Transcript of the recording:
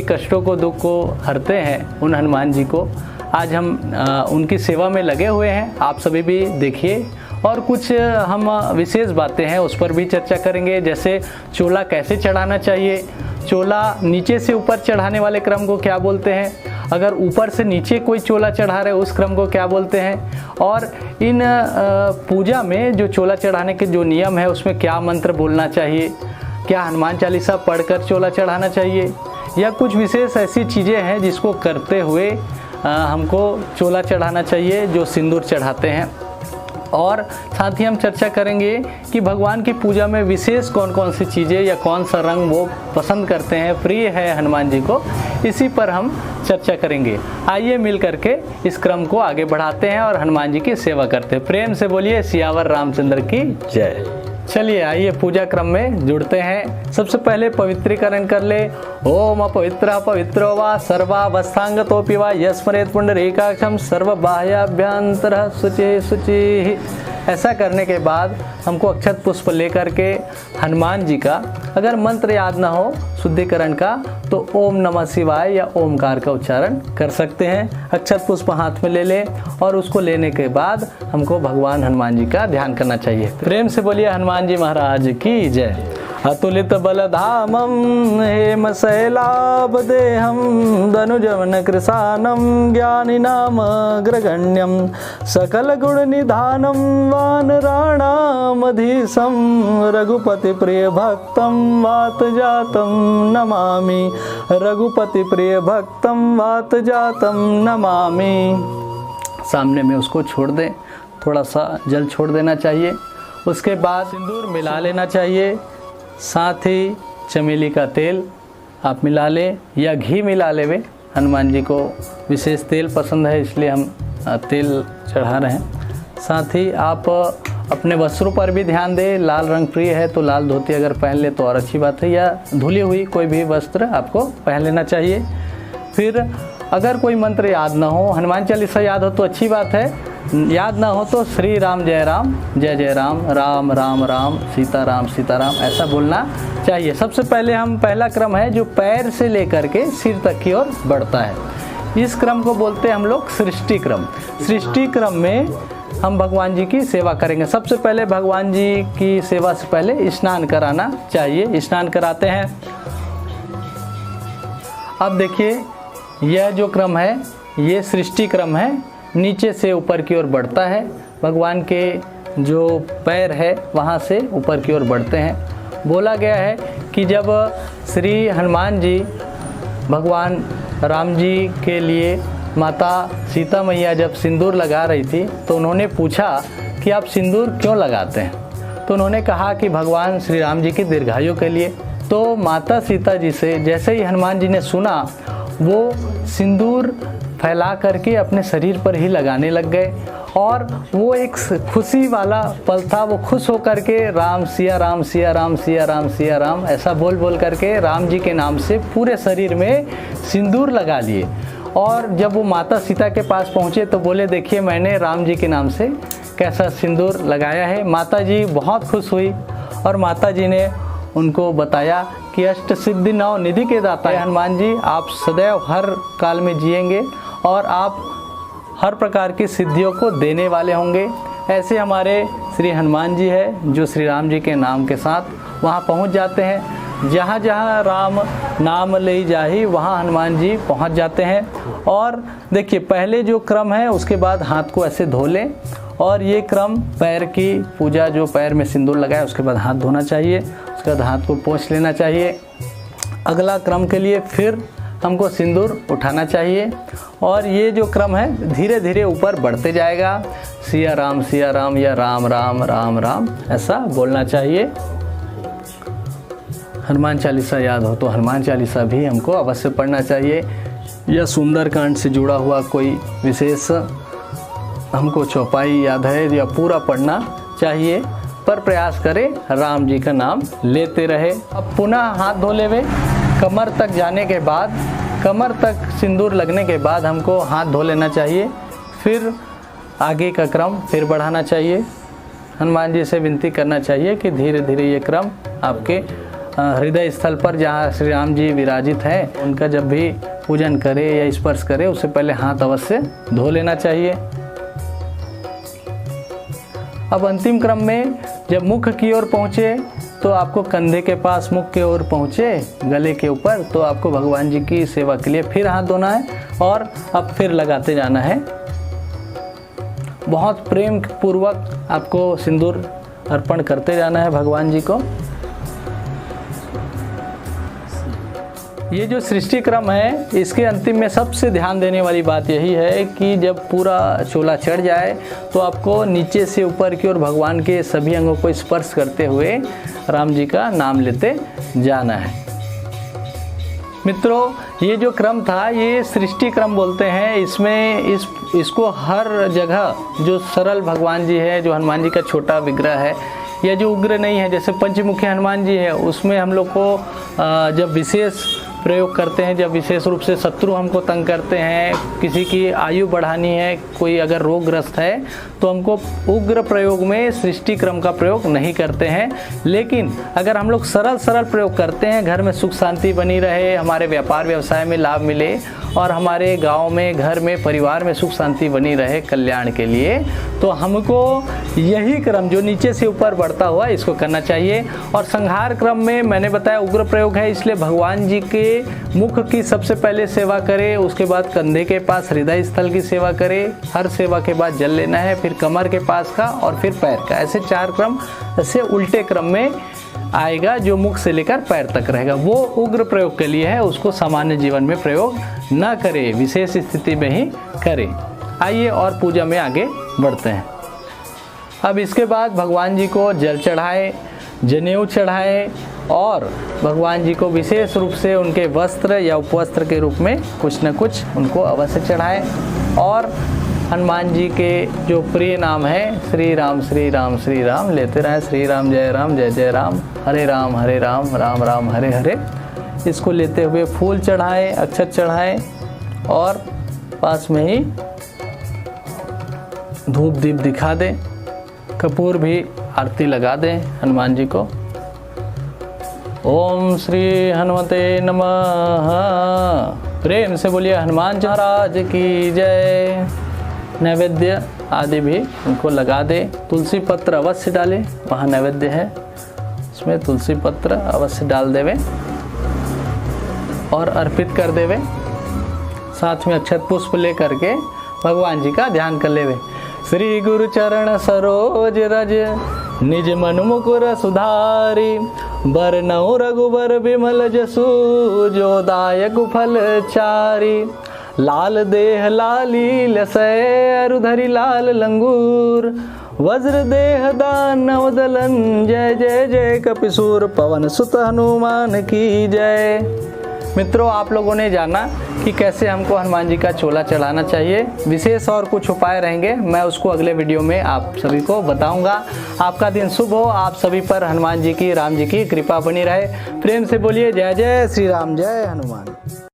कष्टों को, दुख को हरते हैं उन हनुमान जी को आज हम उनकी सेवा में लगे हुए हैं। आप सभी भी देखिए और कुछ हम विशेष बातें हैं उस पर भी चर्चा करेंगे। जैसे चोला कैसे चढ़ाना चाहिए, चोला नीचे से ऊपर चढ़ाने वाले क्रम को क्या बोलते हैं, अगर ऊपर से नीचे कोई चोला चढ़ा रहे उस क्रम को क्या बोलते हैं, और इन पूजा में जो चोला चढ़ाने के जो नियम है उसमें क्या मंत्र बोलना चाहिए, क्या हनुमान चालीसा पढ़कर चोला चढ़ाना चाहिए, या कुछ विशेष ऐसी चीज़ें हैं जिसको करते हुए हमको चोला चढ़ाना चाहिए जो सिंदूर चढ़ाते हैं। और साथ ही हम चर्चा करेंगे कि भगवान की पूजा में विशेष कौन कौन सी चीज़ें या कौन सा रंग वो पसंद करते हैं, प्रिय है हनुमान जी को, इसी पर हम चर्चा करेंगे। आइए मिल करके इस क्रम को आगे बढ़ाते हैं और हनुमान जी की सेवा करते हैं। प्रेम से बोलिए सियावर रामचंद्र की जय। चलिए आइए पूजा क्रम में जुड़ते हैं। सबसे पहले पवित्रीकरण कर ले। ओम अपवित्र पवित्रो वा सर्वावस्थांगतोऽपि वा यस्मरेत् पुंडरीकाक्षं सर्वबाह्याभ्यंतरः शुचिः शुचिः। ऐसा करने के बाद हमको अक्षत पुष्प लेकर के हनुमान जी का, अगर मंत्र याद ना हो शुद्धिकरण का, तो ओम नमः शिवाय या ओमकार का उच्चारण कर सकते हैं। अक्षत पुष्प हाथ में ले लें और उसको लेने के बाद हमको भगवान हनुमान जी का ध्यान करना चाहिए। प्रेम से बोलिए हनुमान जी महाराज की जय। अतुलित बलधामं हेम शैलाभ देहं धनुजवन कृशानं ज्ञानिनाम अग्रगण्यं सकल गुण निधानं वानराणामधीशं रघुपति प्रिय भक्तं वात जातं नमामि, रघुपति प्रिय भक्तं वात जातं नमामि। सामने में उसको छोड़ दें, थोड़ा सा जल छोड़ देना चाहिए। उसके बाद सिंदूर मिला लेना चाहिए, साथ ही चमेली का तेल आप मिला लें या घी मिला लेवे। हनुमान जी को विशेष तेल पसंद है इसलिए हम तेल चढ़ा रहे हैं। साथ ही आप अपने वस्त्रों पर भी ध्यान दें। लाल रंग प्रिय है तो लाल धोती अगर पहन ले तो और अच्छी बात है, या धुली हुई कोई भी वस्त्र आपको पहन लेना चाहिए। फिर अगर कोई मंत्र याद ना हो, हनुमान चालीसा याद हो तो अच्छी बात है, याद ना हो तो श्री राम जय राम, राम राम राम सीताराम सीताराम ऐसा बोलना चाहिए। सबसे पहले हम पहला क्रम है जो पैर से लेकर के सिर तक की ओर बढ़ता है। इस क्रम को बोलते हैं हम लोग सृष्टि क्रम। सृष्टि क्रम में हम भगवान जी की सेवा करेंगे। सबसे पहले भगवान जी की सेवा से पहले स्नान कराना चाहिए। स्नान कराते हैं। अब देखिए यह जो क्रम है ये सृष्टि क्रम है, नीचे से ऊपर की ओर बढ़ता है। भगवान के जो पैर है वहाँ से ऊपर की ओर बढ़ते हैं। बोला गया है कि जब श्री हनुमान जी भगवान राम जी के लिए माता सीता मैया जब सिंदूर लगा रही थी तो उन्होंने पूछा कि आप सिंदूर क्यों लगाते हैं, तो उन्होंने कहा कि भगवान श्री राम जी की दीर्घायु के लिए। तो माता सीता जी से जैसे ही हनुमान जी ने सुना वो सिंदूर फैला करके अपने शरीर पर ही लगाने लग गए और वो एक खुशी वाला पल था। वो खुश होकर के राम सिया राम सिया राम सिया राम सिया राम ऐसा बोल बोल करके राम जी के नाम से पूरे शरीर में सिंदूर लगा लिए। और जब वो माता सीता के पास पहुँचे तो बोले देखिए मैंने राम जी के नाम से कैसा सिंदूर लगाया है। माता जी बहुत खुश हुई और माता जी ने उनको बताया कि अष्ट सिद्धि नौ निधि के दाता है हनुमान जी, आप सदैव हर काल में जिएंगे और आप हर प्रकार की सिद्धियों को देने वाले होंगे। ऐसे हमारे श्री हनुमान जी है जो श्री राम जी के नाम के साथ वहाँ पहुँच जाते हैं। जहाँ जहाँ राम नाम ले जाही वहाँ हनुमान जी पहुँच जाते हैं। और देखिए पहले जो क्रम है उसके बाद हाथ को ऐसे धो लें और ये क्रम पैर की पूजा, जो पैर में सिंदूर लगाए उसके बाद हाथ धोना चाहिए, उसके बाद हाथ को पोंछ लेना चाहिए। अगला क्रम के लिए फिर हमको सिंदूर उठाना चाहिए और ये जो क्रम है धीरे धीरे ऊपर बढ़ते जाएगा। सिया राम या राम राम राम राम ऐसा बोलना चाहिए। हनुमान चालीसा याद हो तो हनुमान चालीसा भी हमको अवश्य पढ़ना चाहिए, या सुंदरकांड से जुड़ा हुआ कोई विशेष हमको चौपाई याद है या पूरा पढ़ना चाहिए, पर प्रयास करें राम जी का नाम लेते रहे। अब पुनः हाथ धो लेवे। कमर तक जाने के बाद, कमर तक सिंदूर लगने के बाद हमको हाथ धो लेना चाहिए। फिर आगे का क्रम फिर बढ़ाना चाहिए। हनुमान जी से विनती करना चाहिए कि धीरे धीरे ये क्रम आपके हृदय स्थल पर जहाँ श्री राम जी विराजित हैं, उनका जब भी पूजन करे या स्पर्श करे उससे पहले हाथ अवश्य धो लेना चाहिए। अब अंतिम क्रम में जब मुख की ओर पहुँचे तो आपको कंधे के पास, मुख के ओर पहुँचे गले के ऊपर, तो आपको भगवान जी की सेवा के लिए फिर हाथ धोना है और अब फिर लगाते जाना है। बहुत प्रेम पूर्वक आपको सिंदूर अर्पण करते जाना है भगवान जी को। ये जो सृष्टि क्रम है, इसके अंतिम में सबसे ध्यान देने वाली बात यही है कि जब पूरा चोला चढ़ जाए तो आपको नीचे से ऊपर की ओर भगवान के सभी अंगों को स्पर्श करते हुए राम जी का नाम लेते जाना है। मित्रों, ये जो क्रम था ये सृष्टि क्रम बोलते हैं। इसमें इसको हर जगह जो सरल भगवान जी है, जो हनुमान जी का छोटा विग्रह है या जो उग्र नहीं है, जैसे पंचमुखी हनुमान जी है, उसमें हम लोग को जब विशेष प्रयोग करते हैं, जब विशेष रूप से शत्रु हमको तंग करते हैं, किसी की आयु बढ़ानी है, कोई अगर रोगग्रस्त है, तो हमको उग्र प्रयोग में सृष्टि क्रम का प्रयोग नहीं करते हैं। लेकिन अगर हम लोग सरल प्रयोग करते हैं, घर में सुख शांति बनी रहे, हमारे व्यापार व्यवसाय में लाभ मिले और हमारे गांव में, घर में, परिवार में सुख शांति बनी रहे कल्याण के लिए, तो हमको यही क्रम जो नीचे से ऊपर बढ़ता हुआ इसको करना चाहिए। और संहार क्रम में मैंने बताया उग्र प्रयोग है, इसलिए भगवान जी के मुख की सबसे पहले सेवा करें, उसके बाद कंधे के पास हृदय स्थल की सेवा करें, हर सेवा के बाद जल लेना है, फिर कमर के पास का और फिर पैर का। ऐसे 4 क्रम ऐसे उल्टे क्रम में आएगा जो मुख से लेकर पैर तक रहेगा। वो उग्र प्रयोग के लिए है, उसको सामान्य जीवन में प्रयोग न करें, विशेष स्थिति में ही करें। आइए और पूजा में आगे बढ़ते हैं। अब इसके बाद भगवान जी को जल चढ़ाए, जनेऊ चढ़ाए और भगवान जी को विशेष रूप से उनके वस्त्र या उपवस्त्र के रूप में कुछ न कुछ उनको अवश्य चढ़ाए। और हनुमान जी के जो प्रिय नाम है श्री राम श्री राम श्री राम लेते रहें। श्री राम जय जय राम, हरे राम राम राम हरे हरे। इसको लेते हुए फूल चढ़ाएं, अक्षत चढ़ाएं और पास में ही धूप दीप दिखा दें, कपूर भी आरती लगा दें हनुमान जी को। ओम श्री हनुमते नमः। प्रेम से बोलिए हनुमान महाराज की जय। नैवेद्य आदि भी उनको लगा दे। तुलसी पत्र अवश्य डालें, वहाँ नैवेद्य है, इसमें तुलसी पत्र अवश्य डाल देवे और अर्पित कर देवे। साथ में अक्षत पुष्प ले करके भगवान जी का ध्यान कर लेवे। श्री गुरु चरण सरोज रज निज मन मुकुर सुधारी, बरनउँ रघुबर बिमल जसु जो दायक फल चारी। लाल देह लाली लसय अरुधरि लाल लंगूर, वज्र देह दानव दलन जय जय जय कपिसूर। पवन सुत हनुमान की जय। मित्रों, आप लोगों ने जाना कि कैसे हमको हनुमान जी का चोला चढ़ाना चाहिए। विशेष और कुछ उपाय रहेंगे, मैं उसको अगले वीडियो में आप सभी को बताऊंगा। आपका दिन शुभ हो, आप सभी पर हनुमान जी की, राम जी की कृपा बनी रहे। प्रेम से बोलिए जय जय श्री राम, जय हनुमान।